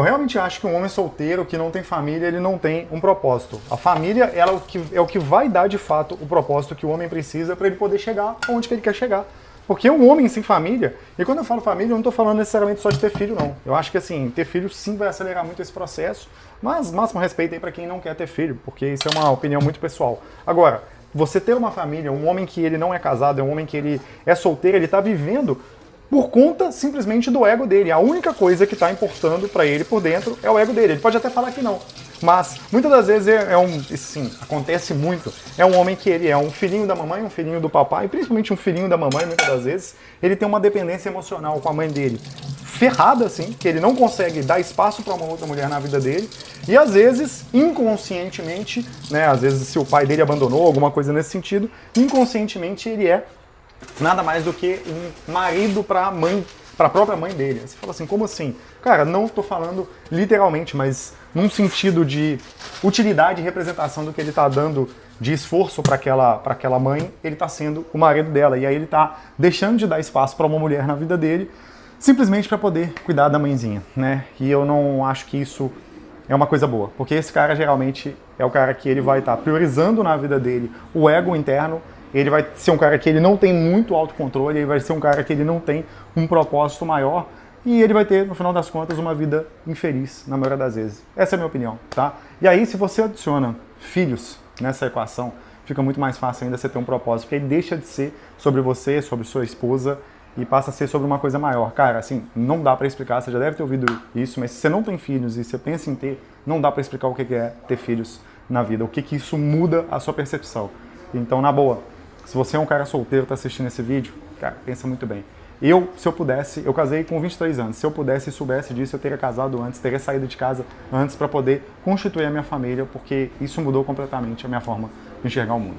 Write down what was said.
Eu realmente acho que um homem solteiro que não tem família, ele não tem um propósito. A família, ela é o que vai dar de fato o propósito que o homem precisa para ele poder chegar onde que ele quer chegar. Porque um homem sem família, e quando eu falo família, eu não estou falando necessariamente só de ter filho, não. Eu acho que assim, ter filho sim vai acelerar muito esse processo, mas máximo respeito aí para quem não quer ter filho, porque isso é uma opinião muito pessoal. Agora, você ter uma família, um homem que ele não é casado, é um homem que ele é solteiro, ele está vivendo por conta simplesmente do ego dele. A única coisa que está importando para ele por dentro é o ego dele. Ele pode até falar que não, mas muitas das vezes sim, acontece muito. É um homem que ele é um filhinho da mamãe, um filhinho do papai, principalmente um filhinho da mamãe, muitas das vezes. Ele tem uma dependência emocional com a mãe dele ferrada, assim, que ele não consegue dar espaço para uma outra mulher na vida dele. E às vezes, inconscientemente, né, às vezes se o pai dele abandonou, alguma coisa nesse sentido, inconscientemente ele é nada mais do que um marido para a mãe, para a própria mãe dele. Você fala assim, como assim? Cara, não estou falando literalmente, mas num sentido de utilidade e representação do que ele está dando de esforço para aquela mãe, ele está sendo o marido dela. E aí ele está deixando de dar espaço para uma mulher na vida dele, simplesmente para poder cuidar da mãezinha, né? E eu não acho que isso é uma coisa boa, porque esse cara geralmente é o cara que ele vai estar priorizando na vida dele o ego interno. Ele vai ser um cara que ele não tem muito autocontrole, ele vai ser um cara que ele não tem um propósito maior e ele vai ter, no final das contas, uma vida infeliz, na maioria das vezes. Essa é a minha opinião, tá? E aí, se você adiciona filhos nessa equação, fica muito mais fácil ainda você ter um propósito, porque ele deixa de ser sobre você, sobre sua esposa e passa a ser sobre uma coisa maior. Cara, assim, não dá pra explicar, você já deve ter ouvido isso, mas se você não tem filhos e você pensa em ter, não dá pra explicar o que é ter filhos na vida, o que isso muda a sua percepção. Então, na boa, se você é um cara solteiro e está assistindo esse vídeo, cara, pensa muito bem. Se eu pudesse, eu casei com 23 anos, se eu pudesse e soubesse disso, eu teria casado antes, teria saído de casa antes para poder constituir a minha família, porque isso mudou completamente a minha forma de enxergar o mundo.